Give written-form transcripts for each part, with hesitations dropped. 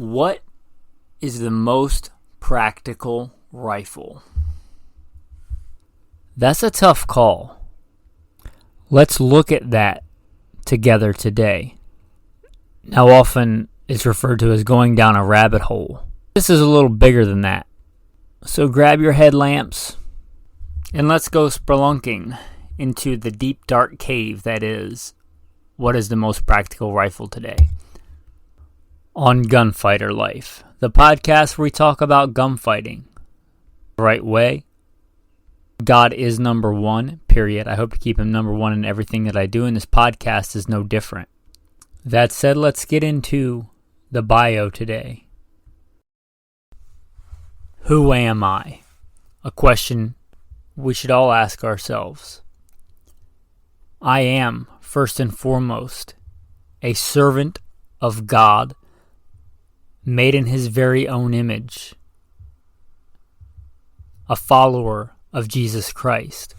What is the most practical rifle? That's a tough call. Let's look at that together today. Now, often it's referred to as going down a rabbit hole. This is a little bigger than that. So grab your headlamps and let's go spelunking into the deep dark cave that is, what is the most practical rifle today? On Gunfighter Life, the podcast where we talk about gunfighting the right way. God is number one, period. I hope to keep him number one in everything that I do, and this podcast is no different. That said, let's get into the bio today. Who am I? A question we should all ask ourselves. I am, first and foremost, a servant of God, made in his very own image, a follower of Jesus Christ,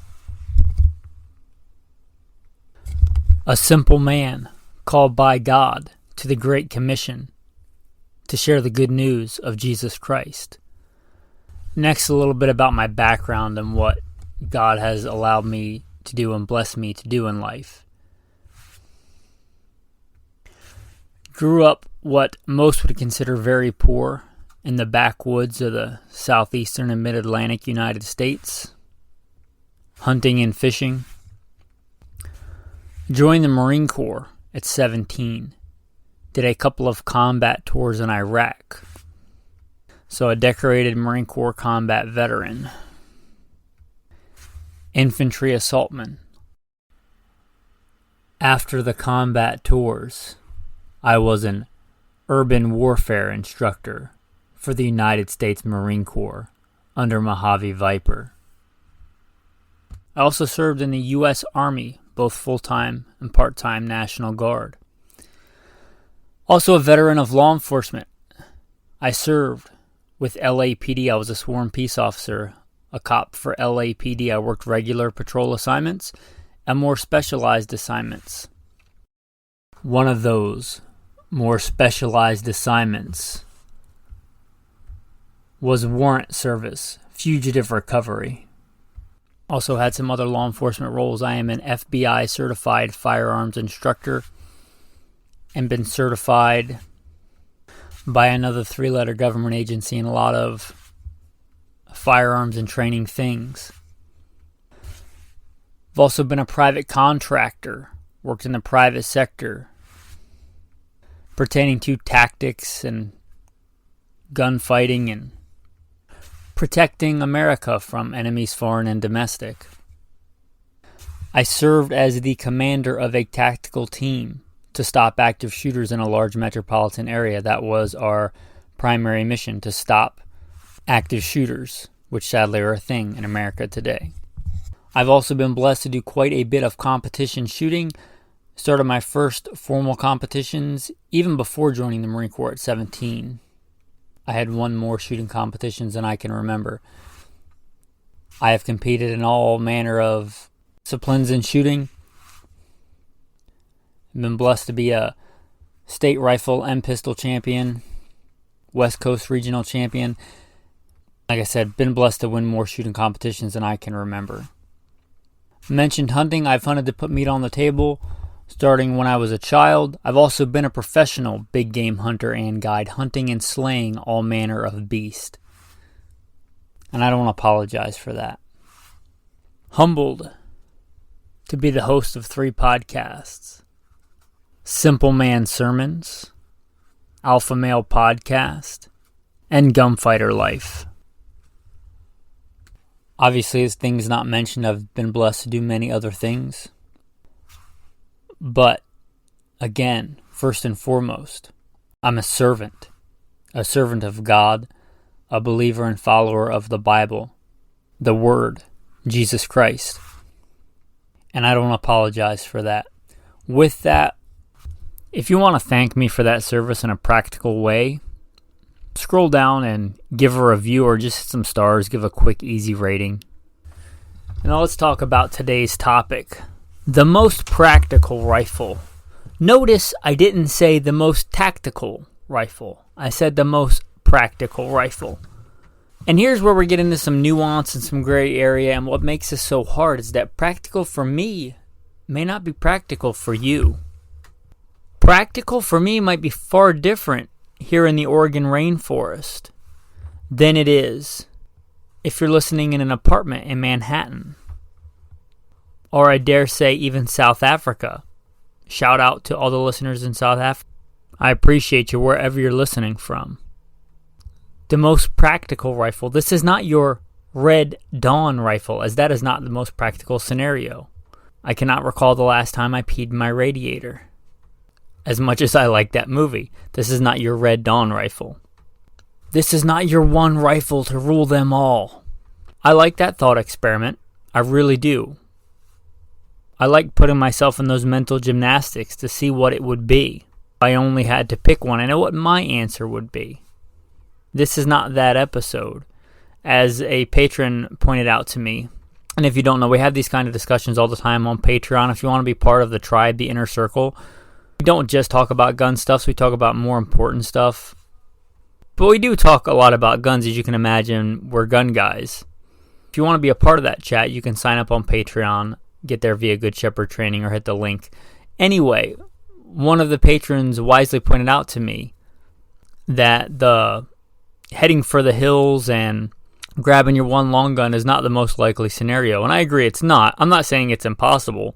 a simple man called by God to the Great Commission to share the good news of Jesus Christ. Next, a little bit about my background and what God has allowed me to do and blessed me to do in life. Grew up what most would consider very poor in the backwoods of the southeastern and mid-Atlantic United States, hunting and fishing. Joined the Marine Corps at 17. Did a couple of combat tours in Iraq. So a decorated Marine Corps combat veteran. Infantry assaultman. After the combat tours, I was an urban warfare instructor for the United States Marine Corps under Mojave Viper. I also served in the U.S. Army, both full-time and part-time National Guard. Also a veteran of law enforcement. I served with LAPD. I was a sworn peace officer, a cop for LAPD. I worked regular patrol assignments and more specialized assignments. One of those more specialized assignments was warrant service, fugitive recovery. Also had some other law enforcement roles. I am an FBI certified firearms instructor and been certified by another 3-letter government agency in a lot of firearms and training things. I've also been a private contractor, worked in the private sector, pertaining to tactics and gunfighting and protecting America from enemies foreign and domestic. I served as the commander of a tactical team to stop active shooters in a large metropolitan area. That was our primary mission, to stop active shooters, which sadly are a thing in America today. I've also been blessed to do quite a bit of competition shooting. Started my first formal competitions even before joining the Marine Corps at 17. I had won more shooting competitions than I can remember. I have competed in all manner of disciplines in shooting. I've been blessed to be a state rifle and pistol champion, West Coast regional champion. Like I said, been blessed to win more shooting competitions than I can remember. Mentioned hunting. I've hunted to put meat on the table starting when I was a child. I've also been a professional big game hunter and guide, hunting and slaying all manner of beast. And I don't apologize for that. Humbled to be the host of 3 podcasts. Simple Man Sermons, Alpha Male Podcast, and Gunfighter Life. Obviously, as things not mentioned, I've been blessed to do many other things. But, again, first and foremost, I'm a servant of God, a believer and follower of the Bible, the Word, Jesus Christ. And I don't apologize for that. With that, if you want to thank me for that service in a practical way, scroll down and give a review or just hit some stars, give a quick, easy rating. Now let's talk about today's topic. The most practical rifle. Notice I didn't say the most tactical rifle. I said the most practical rifle. And here's where we're getting into some nuance and some gray area, and what makes this so hard is that practical for me may not be practical for you. Practical for me might be far different here in the Oregon rainforest than it is if you're listening in an apartment in Manhattan, or I dare say even South Africa. Shout out to all the listeners in South Africa. I appreciate you wherever you're listening from. The most practical rifle. This is not your Red Dawn rifle, as that is not the most practical scenario. I cannot recall the last time I peed my radiator. As much as I like that movie, this is not your Red Dawn rifle. This is not your one rifle to rule them all. I like that thought experiment. I really do. I like putting myself in those mental gymnastics to see what it would be. If I only had to pick one, I know what my answer would be. This is not that episode. As a patron pointed out to me, and if you don't know, we have these kind of discussions all the time on Patreon. If you want to be part of the tribe, the inner circle, we don't just talk about gun stuff, so we talk about more important stuff. But we do talk a lot about guns, as you can imagine. We're gun guys. If you want to be a part of that chat, you can sign up on Patreon, get there via Good Shepherd Training, or hit the link. Anyway, one of the patrons wisely pointed out to me that the heading for the hills and grabbing your one long gun is not the most likely scenario. And I agree, it's not. I'm not saying it's impossible,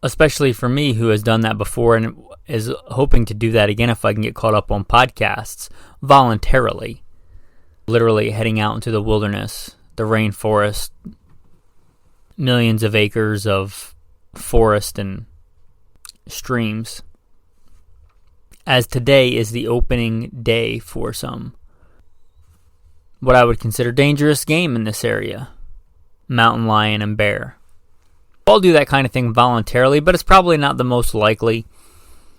especially for me who has done that before and is hoping to do that again if I can get caught up on podcasts voluntarily. Literally heading out into the wilderness, the rainforest, millions of acres of forest and streams. As today is the opening day for some what I would consider dangerous game in this area. Mountain lion and bear. I'll do that kind of thing voluntarily, but it's probably not the most likely.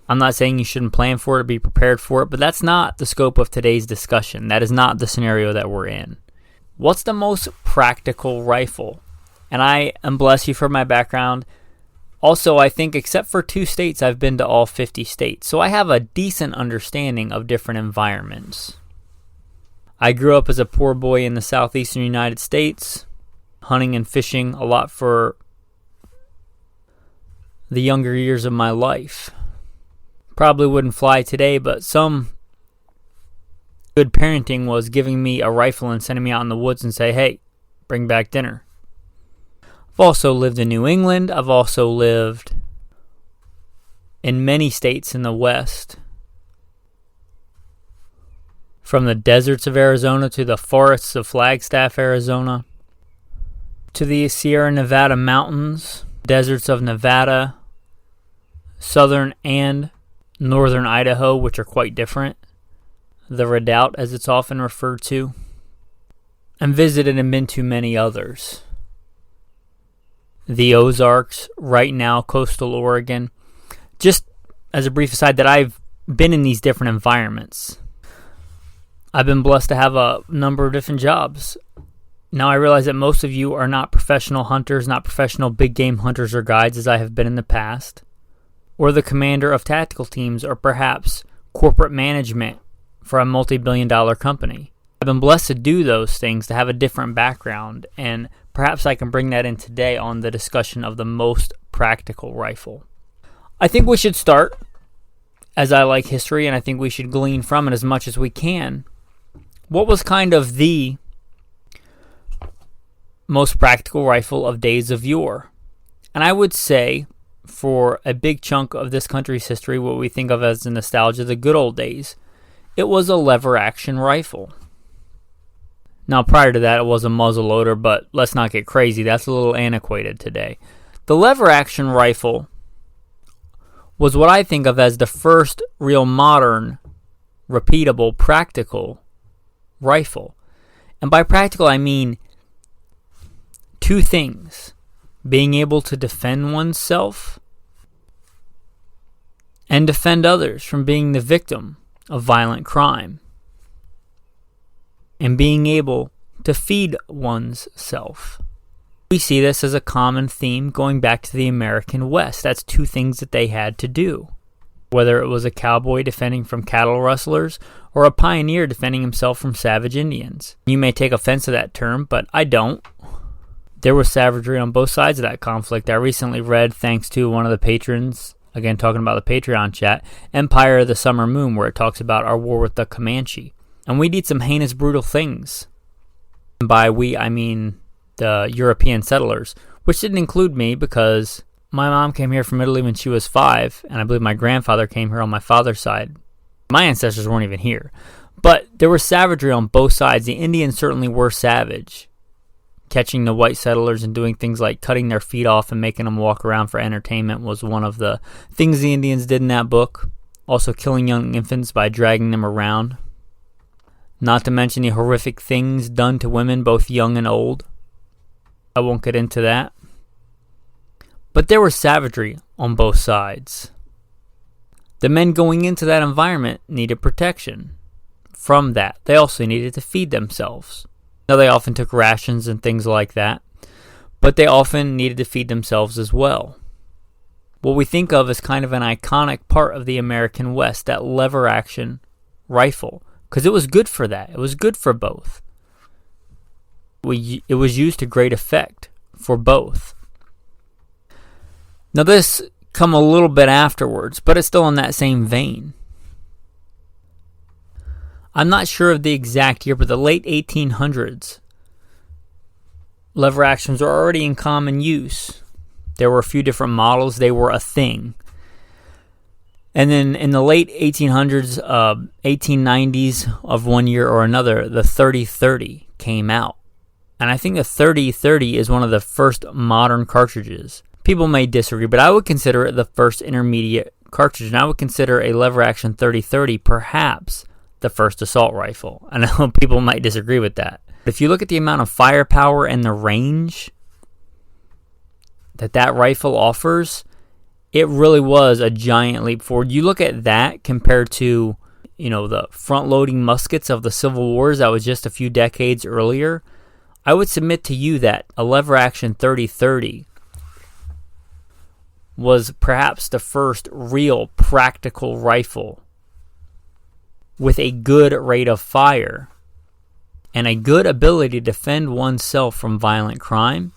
I'm not saying you shouldn't plan for it or be prepared for it, but that's not the scope of today's discussion. That is not the scenario that we're in. What's the most practical rifle? And I am bless you for my background. Also, I think except for 2 states, I've been to all 50 states. So I have a decent understanding of different environments. I grew up as a poor boy in the southeastern United States, hunting and fishing a lot for the younger years of my life. Probably wouldn't fly today, but some good parenting was giving me a rifle and sending me out in the woods and say, hey, bring back dinner. I've also lived in New England. I've also lived in many states in the West. From the deserts of Arizona to the forests of Flagstaff, Arizona, to the Sierra Nevada mountains, deserts of Nevada, southern and northern Idaho, which are quite different. The Redoubt, as it's often referred to. And visited and been to many others. The Ozarks, right now, coastal Oregon. Just as a brief aside, that I've been in these different environments. I've been blessed to have a number of different jobs. Now I realize that most of you are not professional hunters, not professional big game hunters or guides as I have been in the past, or the commander of tactical teams, or perhaps corporate management for a multi-billion-dollar company. I've been blessed to do those things, to have a different background, and perhaps I can bring that in today on the discussion of the most practical rifle. I think we should start, as I like history, and I think we should glean from it as much as we can. What was kind of the most practical rifle of days of yore? And I would say, for a big chunk of this country's history, what we think of as the nostalgia, the good old days, it was a lever-action rifle. Now, prior to that, it was a muzzleloader, but let's not get crazy. That's a little antiquated today. The lever-action rifle was what I think of as the first real modern, repeatable, practical rifle. And by practical, I mean 2 things. Being able to defend oneself and defend others from being the victim of violent crime. And being able to feed one's self. We see this as a common theme going back to the American West. That's 2 things that they had to do. whether it was a cowboy defending from cattle rustlers or a pioneer defending himself from savage Indians. You may take offense to that term, but I don't. There was savagery on both sides of that conflict. I recently read, thanks to one of the patrons, again talking about the Patreon chat, Empire of the Summer Moon, where it talks about our war with the Comanche. And we did some heinous, brutal things. And by we, I mean the European settlers, which didn't include me because my mom came here from Italy when she was 5, and I believe my grandfather came here on my father's side. My ancestors weren't even here. But there was savagery on both sides. The Indians certainly were savage, catching the white settlers and doing things like cutting their feet off and making them walk around for entertainment was one of the things the Indians did in that book. Also killing young infants by dragging them around. Not to mention the horrific things done to women, both young and old. I won't get into that. But there was savagery on both sides. The men going into that environment needed protection from that. They also needed to feed themselves. Now, they often took rations and things like that, but they often needed to feed themselves as well. What we think of as kind of an iconic part of the American West, that lever action rifle, because it was good for that. It was good for both. It was used to great effect for both. Now, this come a little bit afterwards, but it's still in that same vein. I'm not sure of the exact year, but the late 1800s, lever actions were already in common use. There were a few different models. They were a thing. And then in the late 1800s, 1890s of one year or another, the 30-30 came out. And I think the 30-30 is one of the first modern cartridges. People may disagree, but I would consider it the first intermediate cartridge. And I would consider a lever action 30-30 perhaps the first assault rifle. I know people might disagree with that. But if you look at the amount of firepower and the range that rifle offers, it really was a giant leap forward. You look at that compared to, the front-loading muskets of the Civil Wars that was just a few decades earlier. I would submit to you that a lever action 30-30 was perhaps the first real practical rifle with a good rate of fire and a good ability to defend oneself from violent crime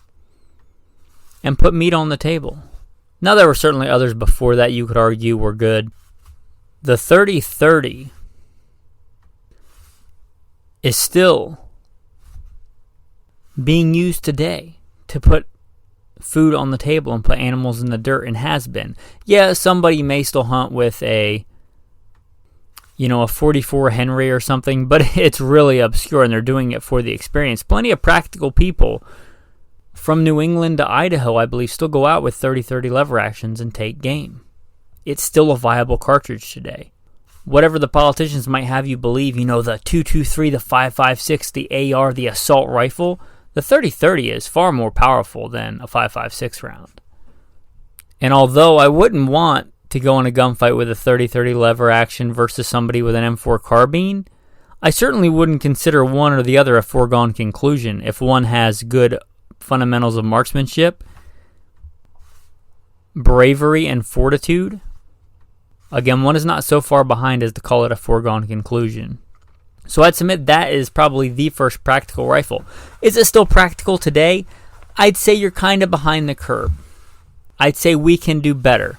and put meat on the table. Now, there were certainly others before that you could argue were good. The 30-30 is still being used today to put food on the table and put animals in the dirt, and has been. Yeah, somebody may still hunt with a 44 Henry or something, but it's really obscure and they're doing it for the experience. Plenty of practical people from New England to Idaho, I believe, still go out with 30-30 lever actions and take game. It's still a viable cartridge today. Whatever the politicians might have you believe, the .223, the .556, the AR, the assault rifle, the 30-30 is far more powerful than a .556 round. And although I wouldn't want to go in a gunfight with a 30-30 lever action versus somebody with an M4 carbine, I certainly wouldn't consider one or the other a foregone conclusion if one has good fundamentals of marksmanship, bravery, and fortitude. Again, one is not so far behind as to call it a foregone conclusion. So I'd submit that is probably the first practical rifle. Is it still practical today? I'd say you're kind of behind the curve. I'd say we can do better.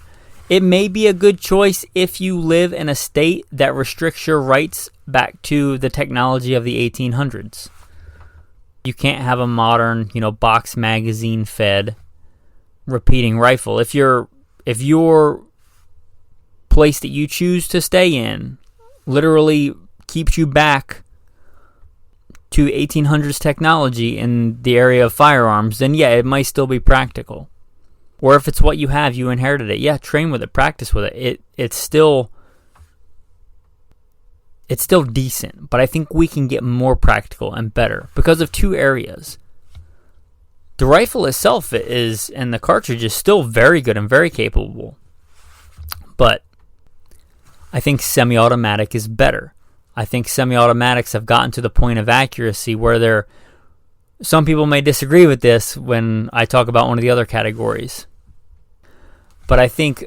It may be a good choice if you live in a state that restricts your rights back to the technology of the 1800s. You can't have a modern, box magazine fed repeating rifle. If your place that you choose to stay in literally keeps you back to 1800s technology in the area of firearms, then yeah, it might still be practical. Or if it's what you have, you inherited it. Yeah, train with it, practice with it. It's still decent, but I think we can get more practical and better because of two areas. The rifle itself is, and the cartridge is still very good and very capable, but I think semi-automatic is better. I think semi-automatics have gotten to the point of accuracy where some people may disagree with this when I talk about one of the other categories. But I think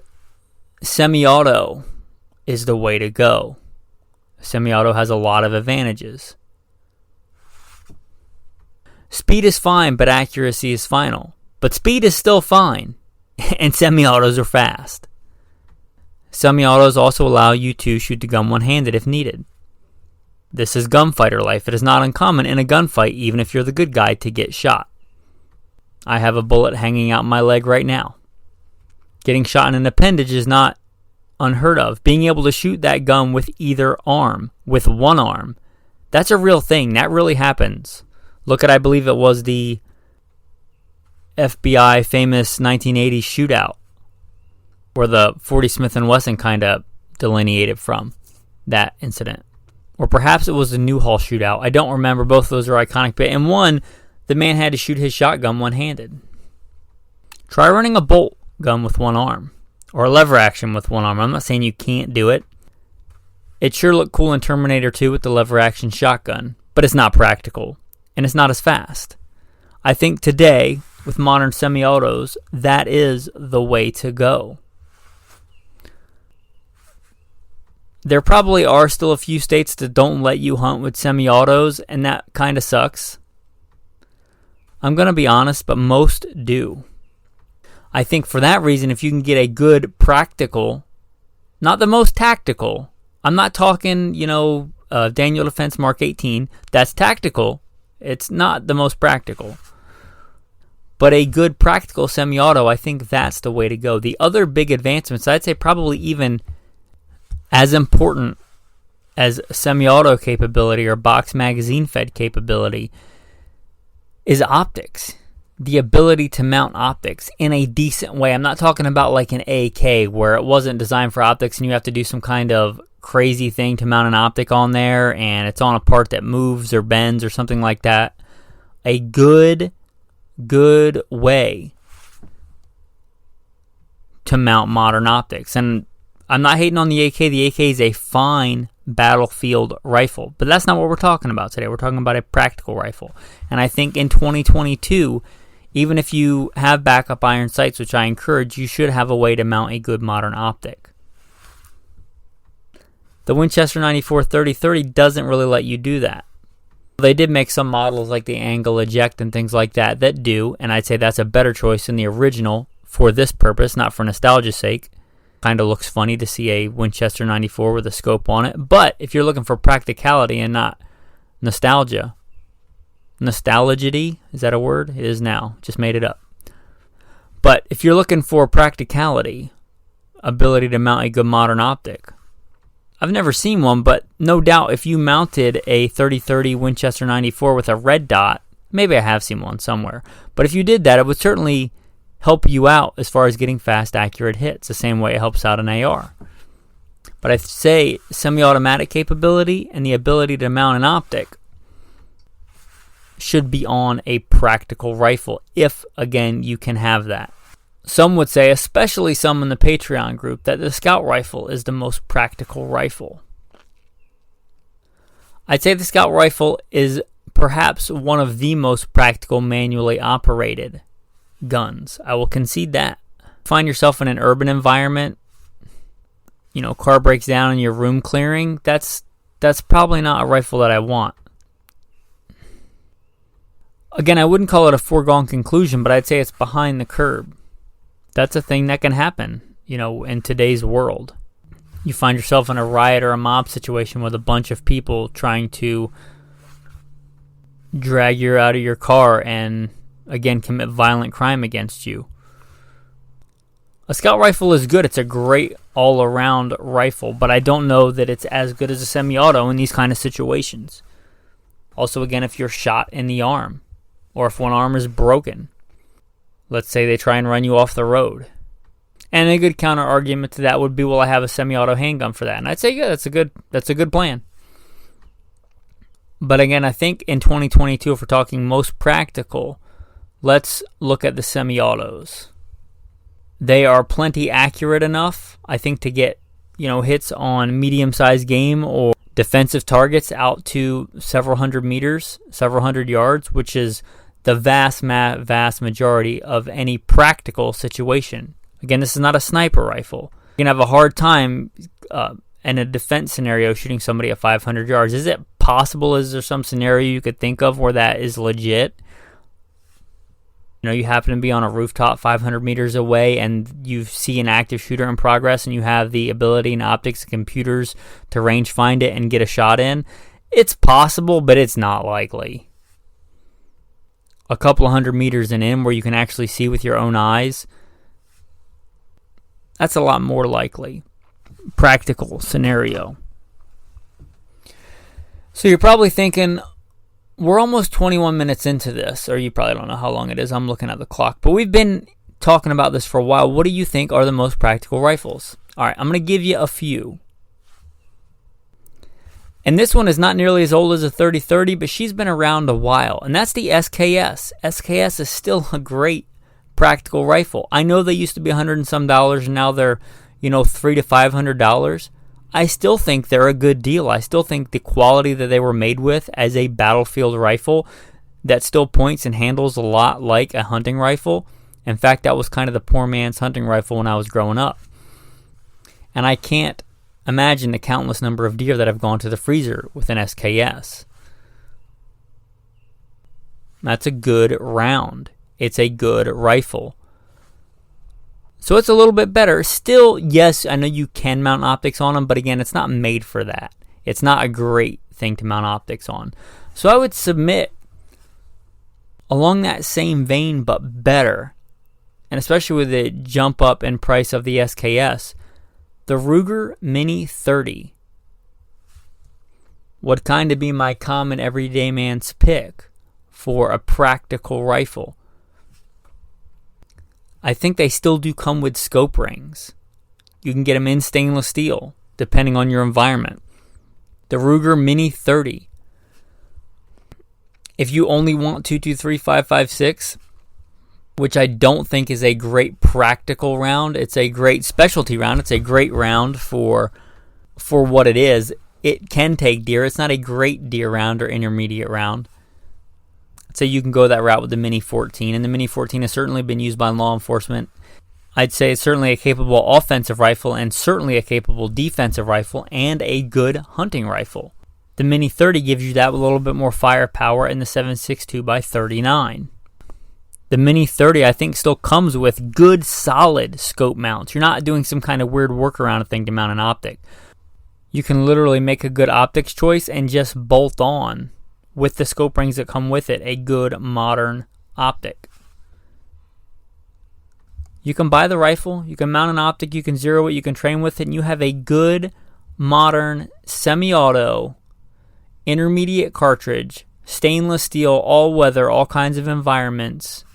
semi-auto is the way to go. Semi-auto has a lot of advantages. Speed is fine, but accuracy is final. But speed is still fine, and semi-autos are fast. Semi-autos also allow you to shoot the gun one-handed if needed. This is gunfighter life. It is not uncommon in a gunfight, even if you're the good guy, to get shot. I have a bullet hanging out my leg right now. Getting shot in an appendage is not unheard of. Being able to shoot that gun with either arm, with one arm, that's a real thing. That really happens. Look at, I believe it was the FBI famous 1980 shootout, where the 40 Smith & Wesson kind of delineated from that incident. Or perhaps it was the Newhall shootout. I don't remember. Both of those are iconic. But in one, the man had to shoot his shotgun one-handed. Try running a bolt gun with one arm, or a lever action with one arm. I'm not saying you can't do it. It sure looked cool in Terminator 2 with the lever action shotgun, but it's not practical, and it's not as fast. I think today, with modern semi-autos, that is the way to go. There probably are still a few states that don't let you hunt with semi-autos, and that kind of sucks. I'm going to be honest, but most do. I think for that reason, if you can get a good practical, not the most tactical, I'm not talking, Daniel Defense Mark 18, that's tactical. It's not the most practical. But a good practical semi-auto, I think that's the way to go. The other big advancements, I'd say probably even as important as semi-auto capability or box magazine fed capability, is optics. The ability to mount optics in a decent way. I'm not talking about like an AK where it wasn't designed for optics and you have to do some kind of crazy thing to mount an optic on there and it's on a part that moves or bends or something like that. A good way to mount modern optics. And I'm not hating on the AK. The AK is a fine battlefield rifle, but that's not what we're talking about today. We're talking about a practical rifle. And I think in 2022, even if you have backup iron sights, which I encourage, you should have a way to mount a good modern optic. The Winchester 94 30-30 doesn't really let you do that. They did make some models like the angle eject and things like that that do, and I'd say that's a better choice than the original for this purpose, not for nostalgia's sake. Kind of looks funny to see a Winchester 94 with a scope on it, but if you're looking for practicality and not nostalgia, nostalgity, is that a word? It is now. Just made it up. But if you're looking for practicality, ability to mount a good modern optic, I've never seen one, but no doubt if you mounted a 30-30 Winchester 94 with a red dot, maybe I have seen one somewhere, but if you did that, it would certainly help you out as far as getting fast, accurate hits, the same way it helps out an AR. But I'd say semi-automatic capability and the ability to mount an optic should be on a practical rifle, if, again, you can have that. Some would say, especially some in the Patreon group, that the Scout rifle is the most practical rifle. I'd say the Scout rifle is perhaps one of the most practical manually operated guns. I will concede that. Find yourself in an urban environment, car breaks down and your room clearing, that's probably not a rifle that I want. Again, I wouldn't call it a foregone conclusion, but I'd say it's behind the curb. That's a thing that can happen, in today's world. You find yourself in a riot or a mob situation with a bunch of people trying to drag you out of your car and, again, commit violent crime against you. A Scout rifle is good. It's a great all-around rifle, but I don't know that it's as good as a semi-auto in these kind of situations. Also, again, if you're shot in the arm, or if one arm is broken, let's say they try and run you off the road. And a good counter argument to that would be, well, I have a semi-auto handgun for that. And I'd say, yeah, that's a good plan. But again, I think in 2022, if we're talking most practical, let's look at the semi-autos. They are plenty accurate enough, I think, to get, hits on medium-sized game or defensive targets out to several hundred meters, several hundred yards, which is the vast majority of any practical situation. Again, this is not a sniper rifle. You're going to have a hard time in a defense scenario shooting somebody at 500 yards. Is it possible? Is there some scenario you could think of where that is legit? You happen to be on a rooftop 500 meters away and you see an active shooter in progress and you have the ability and optics and computers to range find it and get a shot in. It's possible, but it's not likely. A couple of 100 meters and in where you can actually see with your own eyes, that's a lot more likely. Practical scenario. So you're probably thinking, we're almost 21 minutes into this, or you probably don't know how long it is. I'm looking at the clock. But we've been talking about this for a while. What do you think are the most practical rifles? All right, I'm going to give you a few. And this one is not nearly as old as a 3030, but she's been around a while. And that's the SKS. SKS is still a great practical rifle. I know they used to be $100 and some, and now they're, $300 to $500. I still think they're a good deal. I still think the quality that they were made with as a battlefield rifle that still points and handles a lot like a hunting rifle. In fact, that was kind of the poor man's hunting rifle when I was growing up. And I can't imagine the countless number of deer that have gone to the freezer with an SKS. That's a good round. It's a good rifle. So it's a little bit better. Still, yes, I know you can mount optics on them, but again, it's not made for that. It's not a great thing to mount optics on. So I would submit, along that same vein, but better, and especially with the jump up in price of the SKS, the Ruger Mini 30 would kind of be my common everyday man's pick for a practical rifle. I think they still do come with scope rings. You can get them in stainless steel, depending on your environment. The Ruger Mini 30. If you only want 223 5.56, which I don't think is a great practical round, it's a great specialty round. It's a great round for what it is. It can take deer. It's not a great deer round or intermediate round. So you can go that route with the Mini 14, and the Mini 14 has certainly been used by law enforcement. I'd say it's certainly a capable offensive rifle and certainly a capable defensive rifle and a good hunting rifle. The Mini 30 gives you that with a little bit more firepower in the 7.62 x 39. The Mini 30, I think, still comes with good, solid scope mounts. You're not doing some kind of weird workaround thing to mount an optic. You can literally make a good optics choice and just bolt on, with the scope rings that come with it, a good modern optic. You can buy the rifle, you can mount an optic, you can zero it, you can train with it, and you have a good modern semi-auto intermediate cartridge, stainless steel, all weather, all kinds of environments.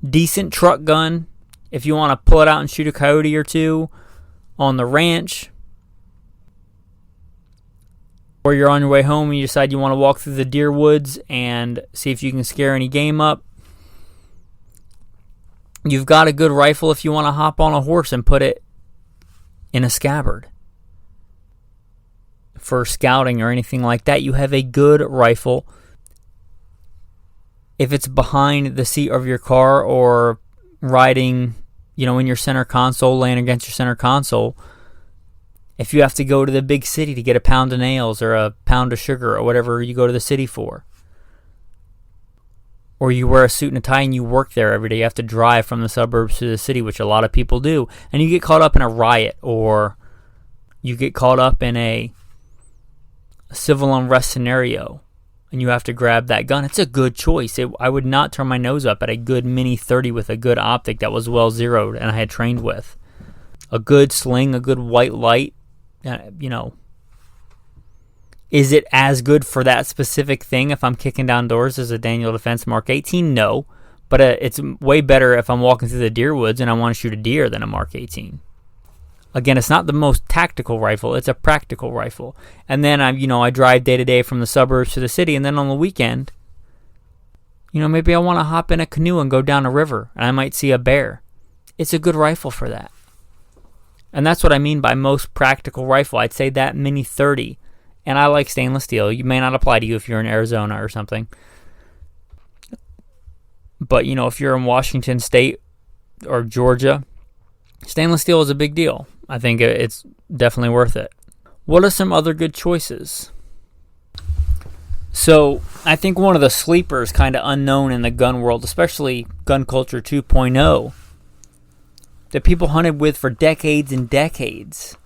Decent truck gun if you want to pull it out and shoot a coyote or two on the ranch. Or you're on your way home and you decide you want to walk through the deer woods and see if you can scare any game up. You've got a good rifle if you want to hop on a horse and put it in a scabbard. For scouting or anything like that, you have a good rifle. If it's behind the seat of your car or riding, in your center console, laying against your center console, if you have to go to the big city to get a pound of nails or a pound of sugar or whatever you go to the city for, or you wear a suit and a tie and you work there every day, you have to drive from the suburbs to the city, which a lot of people do, and you get caught up in a riot or you get caught up in a civil unrest scenario and you have to grab that gun, it's a good choice. I would not turn my nose up at a good Mini 30 with a good optic that was well zeroed and I had trained with. A good sling, a good white light. Is it as good for that specific thing if I'm kicking down doors as a Daniel Defense Mark 18? No, but it's way better if I'm walking through the deer woods and I want to shoot a deer than a Mark 18. Again, it's not the most tactical rifle, it's a practical rifle. And then I drive day to day from the suburbs to the city, and then on the weekend, maybe I want to hop in a canoe and go down a river and I might see a bear. It's a good rifle for that. And that's what I mean by most practical rifle. I'd say that Mini 30. And I like stainless steel. You may not apply to you if you're in Arizona or something. But, if you're in Washington State or Georgia, Stainless steel is a big deal. I think it's definitely worth it. What are some other good choices? So I think one of the sleepers kind of unknown in the gun world, especially gun culture 2.0, that people hunted with for decades and decades.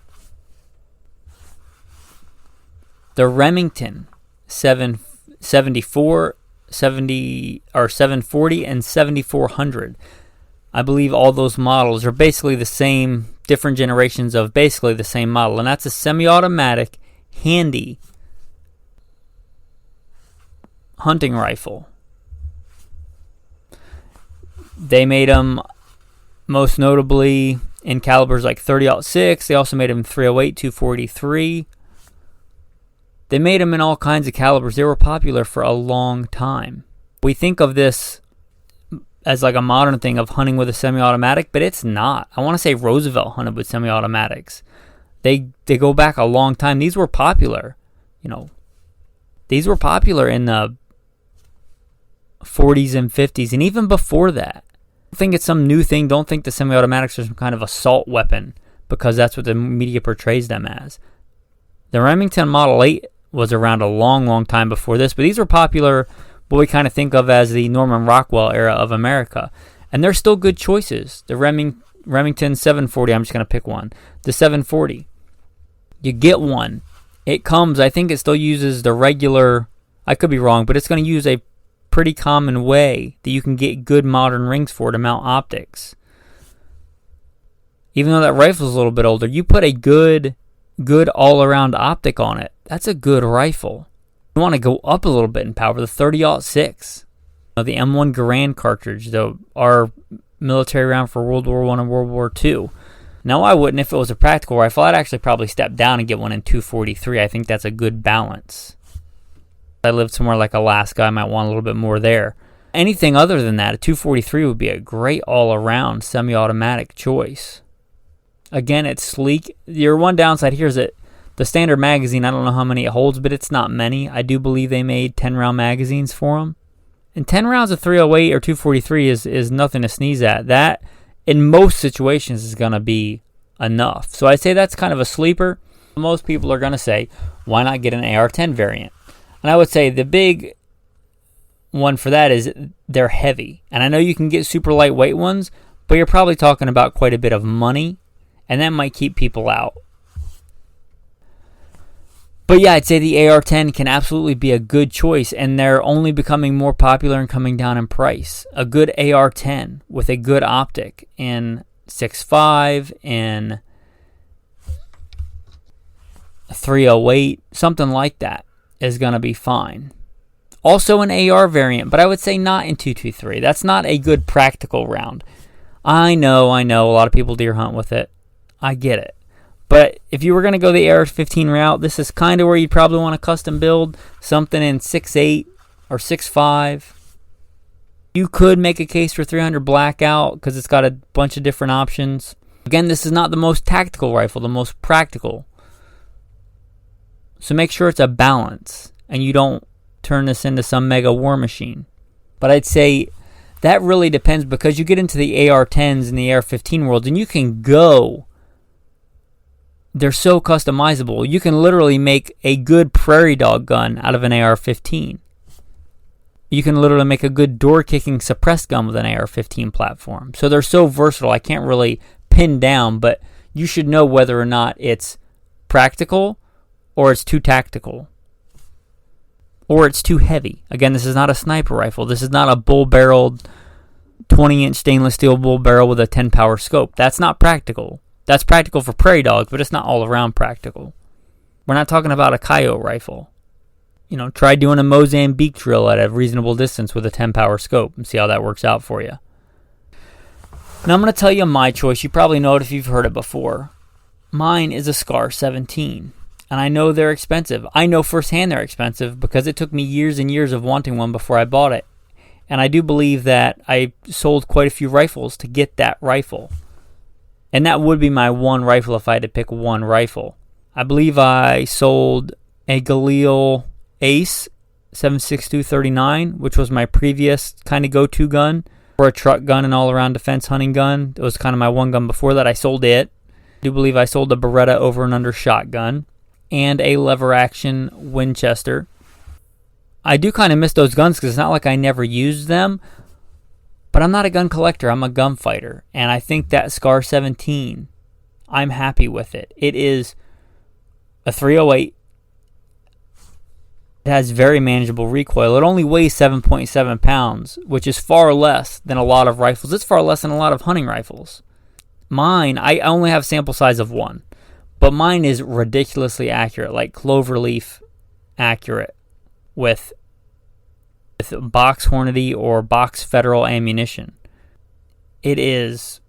The Remington 740, and 7400. I believe all those models are basically the same, different generations of basically the same model. And that's a semi-automatic, handy hunting rifle. They made them most notably in calibers like 30-06. They also made them 308, 243. They made them in all kinds of calibers. They were popular for a long time. We think of this as like a modern thing of hunting with a semi-automatic, but it's not. I want to say Roosevelt hunted with semi-automatics. They go back a long time. These were popular. These were popular in the 40s and 50s, and even before that. Don't think it's some new thing. Don't think the semi-automatics are some kind of assault weapon, because that's what the media portrays them as. The Remington Model 8 was around a long, long time before this, but these were popular, what we kind of think of as the Norman Rockwell era of America. And they're still good choices. The Remington 740, I'm just going to pick one. The 740. You get one. It comes, I think it still uses the regular, I could be wrong, but it's going to use a pretty common way that you can get good modern rings for to mount optics. Even though that rifle's a little bit older, you put a good all-around optic on it. That's a good rifle. You want to go up a little bit in power. The 30-06, the M1 Garand cartridge, our military round for World War I and World War II. Now, I wouldn't if it was a practical rifle. I'd actually probably step down and get one in 243. I think that's a good balance. If I lived somewhere like Alaska, I might want a little bit more there. Anything other than that, a 243 would be a great all-around semi-automatic choice. Again, it's sleek. Your one downside here is that the standard magazine, I don't know how many it holds, but it's not many. I do believe they made 10-round magazines for them. And 10 rounds of 308 or 243 is nothing to sneeze at. That, in most situations, is going to be enough. So I'd say that's kind of a sleeper. Most people are going to say, why not get an AR-10 variant? And I would say the big one for that is they're heavy. And I know you can get super lightweight ones, but you're probably talking about quite a bit of money, and that might keep people out. But yeah, I'd say the AR-10 can absolutely be a good choice, and they're only becoming more popular and coming down in price. A good AR-10 with a good optic in 6.5, in 308, something like that is going to be fine. Also an AR variant, but I would say not in 223. That's not a good practical round. I know, a lot of people deer hunt with it. I get it. But if you were going to go the AR-15 route, this is kind of where you'd probably want to custom build something in 6.8 or 6.5. You could make a case for 300 blackout because it's got a bunch of different options. Again, this is not the most tactical rifle, the most practical. So make sure it's a balance and you don't turn this into some mega war machine. But I'd say that really depends, because you get into the AR-10s and the AR-15 worlds and you can go. They're so customizable. You can literally make a good prairie dog gun out of an AR-15. You can literally make a good door-kicking suppressed gun with an AR-15 platform. So they're so versatile, I can't really pin down, but you should know whether or not it's practical or it's too tactical. Or it's too heavy. Again, this is not a sniper rifle. This is not a bull-barreled 20-inch stainless steel bull barrel with a 10-power scope. That's not practical. That's practical for prairie dogs, but it's not all around practical. We're not talking about a coyote rifle. Try doing a Mozambique drill at a reasonable distance with a 10-power scope and see how that works out for you. Now I'm going to tell you my choice. You probably know it if you've heard it before. Mine is a Scar 17, and I know they're expensive. I know firsthand they're expensive because it took me years and years of wanting one before I bought it. And I do believe that I sold quite a few rifles to get that rifle. And that would be my one rifle if I had to pick one rifle. I believe I sold a Galil Ace 7.62 39, which was my previous kind of go-to gun For a truck gun and all-around defense hunting gun. It was kind of my one gun before that. I sold it. I do believe I sold a Beretta over and under shotgun and a lever-action Winchester. I do kind of miss those guns because it's not like I never used them, but I'm not a gun collector. I'm a gunfighter, and I think that Scar 17, I'm happy with it. It is a 308. It has very manageable recoil. It only weighs 7.7 pounds, which is far less than a lot of rifles. It's far less than a lot of hunting rifles. Mine, I only have sample size of 1, but mine is ridiculously accurate, like cloverleaf accurate with box Hornady or box Federal ammunition. It is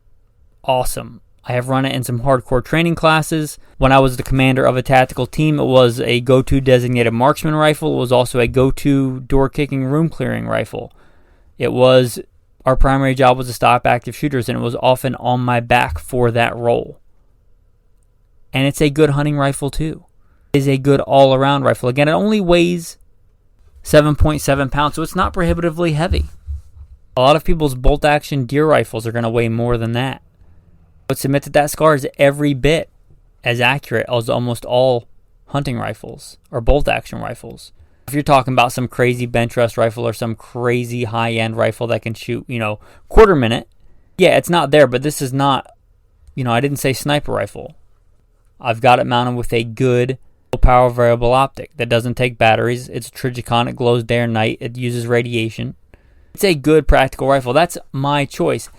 awesome. I have run it in some hardcore training classes. When I was the commander of a tactical team, it was a go-to designated marksman rifle. It was also a go-to door-kicking, room-clearing rifle. Our primary job was to stop active shooters, and it was often on my back for that role. And it's a good hunting rifle, too. It is a good all-around rifle. Again, it only weighs 7.7 pounds, so it's not prohibitively heavy. A lot of people's bolt-action deer rifles are going to weigh more than that. But submit that Scar is every bit as accurate as almost all hunting rifles or bolt-action rifles. If you're talking about some crazy bench rest rifle or some crazy high-end rifle that can shoot, quarter minute, yeah, it's not there, but this is not, I didn't say sniper rifle. I've got it mounted with a good power variable optic that doesn't take batteries. It's Trijicon. It glows day or night. It uses radiation. It's a good practical rifle. That's my choice.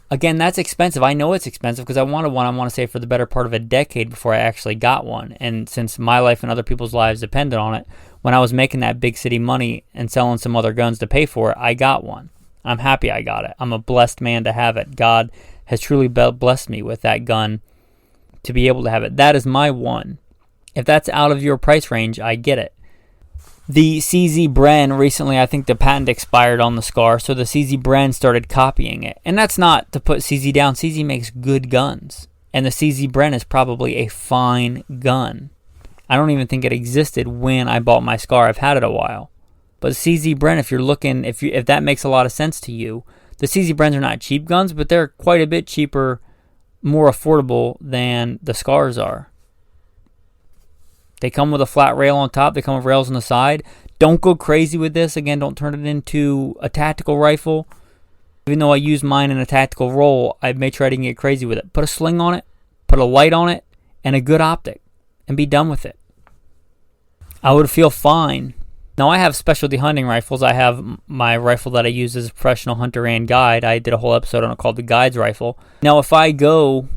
Again, that's expensive. I know it's expensive because I wanted one, I want to say, for the better part of a decade before I actually got one. And since my life and other people's lives depended on it, when I was making that big city money and selling some other guns to pay for it, I got one. I'm happy I got it. I'm a blessed man to have it. God has truly blessed me with that gun to be able to have it. That is my one. If that's out of your price range, I get it. The CZ Bren, recently I think the patent expired on the Scar, so the CZ Bren started copying it. And that's not to put CZ down. CZ makes good guns. And the CZ Bren is probably a fine gun. I don't even think it existed when I bought my Scar. I've had it a while. But CZ Bren, if you're looking, if that makes a lot of sense to you, the CZ Brens are not cheap guns, but they're quite a bit cheaper, more affordable than the Scars are. They come with a flat rail on top. They come with rails on the side. Don't go crazy with this. Again, don't turn it into a tactical rifle. Even though I use mine in a tactical role, I may try to get crazy with it. Put a sling on it, put a light on it, and a good optic, and be done with it. I would feel fine. Now, I have specialty hunting rifles. I have my rifle that I use as a professional hunter and guide. I did a whole episode on it called the Guide's Rifle. Now, if I go,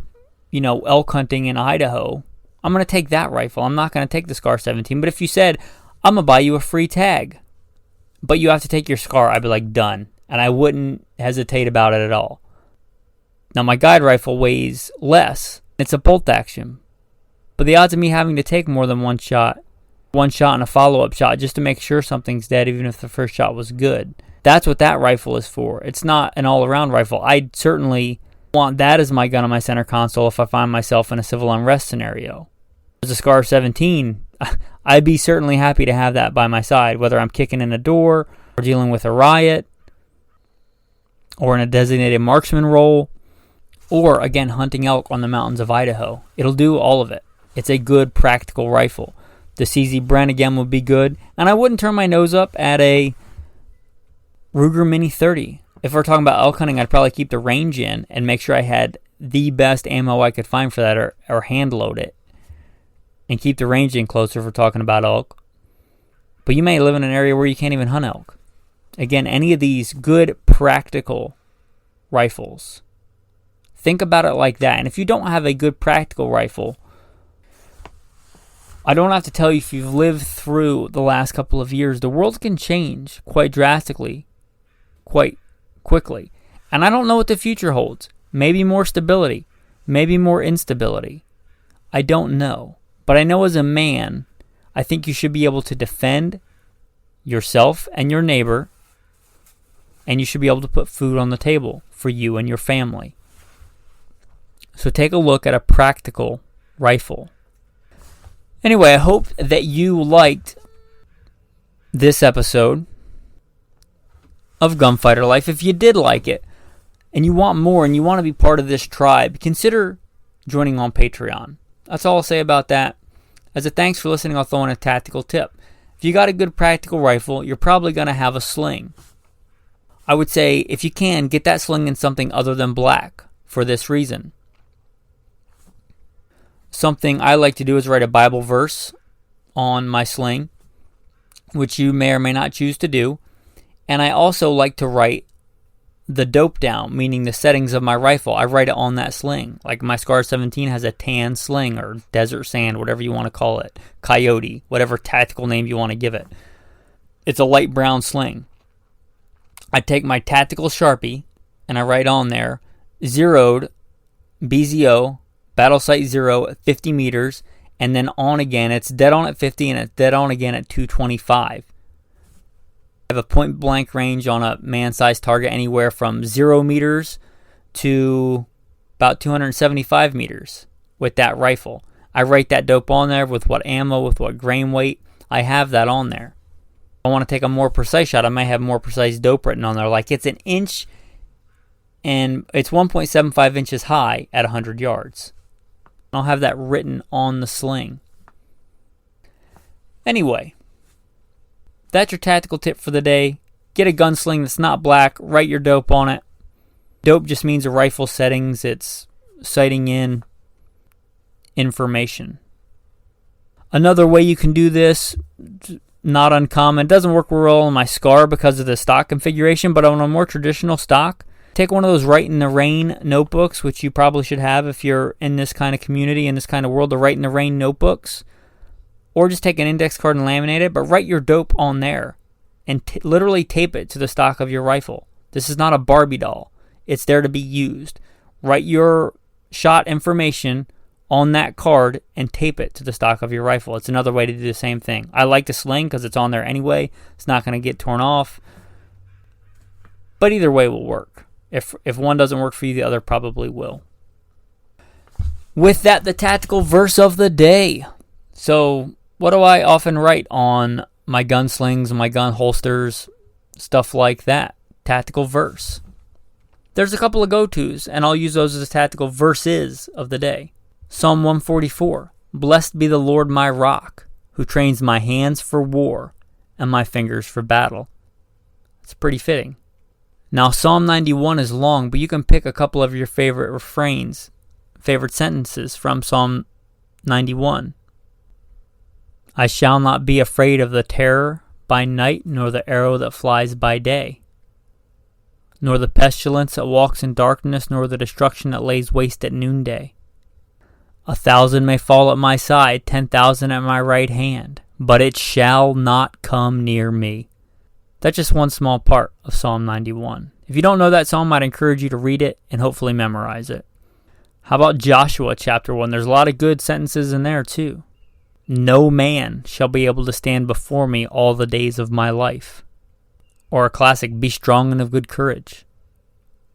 elk hunting in Idaho, I'm going to take that rifle. I'm not going to take the Scar 17. But if you said, I'm going to buy you a free tag, but you have to take your Scar, I'd be like, done. And I wouldn't hesitate about it at all. Now, my guide rifle weighs less. It's a bolt action. But the odds of me having to take more than one shot and a follow-up shot just to make sure something's dead, even if the first shot was good, that's what that rifle is for. It's not an all-around rifle. I'd certainly want that as my gun on my center console if I find myself in a civil unrest scenario. As a Scar 17, I'd be certainly happy to have that by my side, whether I'm kicking in a door or dealing with a riot or in a designated marksman role or, again, hunting elk on the mountains of Idaho. It'll do all of it. It's a good practical rifle. The CZ Bren, again, would be good. And I wouldn't turn my nose up at a Ruger Mini 30. If we're talking about elk hunting, I'd probably keep the range in and make sure I had the best ammo I could find for that or hand load it. And keep the range in closer if we're talking about elk. But you may live in an area where you can't even hunt elk. Again, any of these good practical rifles, think about it like that. And if you don't have a good practical rifle, I don't have to tell you, if you've lived through the last couple of years, the world can change quite drastically, quite quickly. And I don't know what the future holds. Maybe more stability, maybe more instability. I don't know. But I know as a man, I think you should be able to defend yourself and your neighbor, and you should be able to put food on the table for you and your family. So take a look at a practical rifle. Anyway, I hope that you liked this episode of Gunfighter Life. If you did like it, and you want more and you want to be part of this tribe, consider joining on Patreon. That's all I'll say about that. As a thanks for listening, I'll throw in a tactical tip. If you got a good practical rifle, you're probably going to have a sling. I would say, if you can, get that sling in something other than black for this reason. Something I like to do is write a Bible verse on my sling, which you may or may not choose to do. And I also like to write the dope down, meaning the settings of my rifle. I write it on that sling. Like my Scar 17 has a tan sling, or desert sand, whatever you want to call it. Coyote, whatever tactical name you want to give it. It's a light brown sling. I take my tactical Sharpie and I write on there, zeroed, BZO, battle site 0 at 50 meters, and then on again. It's dead on at 50 and it's dead on again at 225. I have a point blank range on a man-sized target anywhere from 0 meters to about 275 meters with that rifle. I write that dope on there with what ammo, with what grain weight. I have that on there. If I want to take a more precise shot, I might have more precise dope written on there. Like it's an inch and it's 1.75 inches high at 100 yards. I'll have that written on the sling. Anyway, that's your tactical tip for the day. Get a gunsling that's not black. Write your dope on it. Dope just means a rifle settings. It's sighting in information. Another way you can do this, not uncommon. It doesn't work well on my Scar because of the stock configuration, but on a more traditional stock, take one of those Write in the Rain notebooks, which you probably should have if you're in this kind of community, in this kind of world, the Write in the Rain notebooks. Or just take an index card and laminate it, but write your dope on there and literally tape it to the stock of your rifle. This is not a Barbie doll. It's there to be used. Write your shot information on that card and tape it to the stock of your rifle. It's another way to do the same thing. I like the sling because it's on there anyway. It's not going to get torn off. But either way will work. If one doesn't work for you, the other probably will. With that, the tactical verse of the day. So, what do I often write on my gunslings and my gun holsters? Stuff like that. Tactical verse. There's a couple of go-tos, and I'll use those as tactical verses of the day. Psalm 144. Blessed be the Lord my rock, who trains my hands for war and my fingers for battle. It's pretty fitting. Now, Psalm 91 is long, but you can pick a couple of your favorite refrains, favorite sentences from Psalm 91. I shall not be afraid of the terror by night, nor the arrow that flies by day, nor the pestilence that walks in darkness, nor the destruction that lays waste at noonday. 1,000 may fall at my side, 10,000 at my right hand, but it shall not come near me. That's just one small part of Psalm 91. If you don't know that psalm, I'd encourage you to read it and hopefully memorize it. How about Joshua chapter 1? There's a lot of good sentences in there too. No man shall be able to stand before me all the days of my life. Or a classic, be strong and of good courage.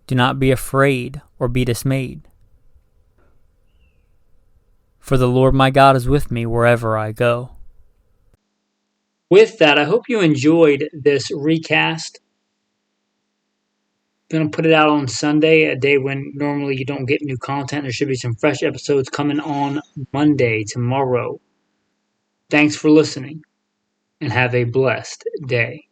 Do not be afraid or be dismayed. For the Lord my God is with me wherever I go. With that, I hope you enjoyed this recast. Going to put it out on Sunday, a day when normally you don't get new content. There should be some fresh episodes coming on Monday, tomorrow. Thanks for listening, and have a blessed day.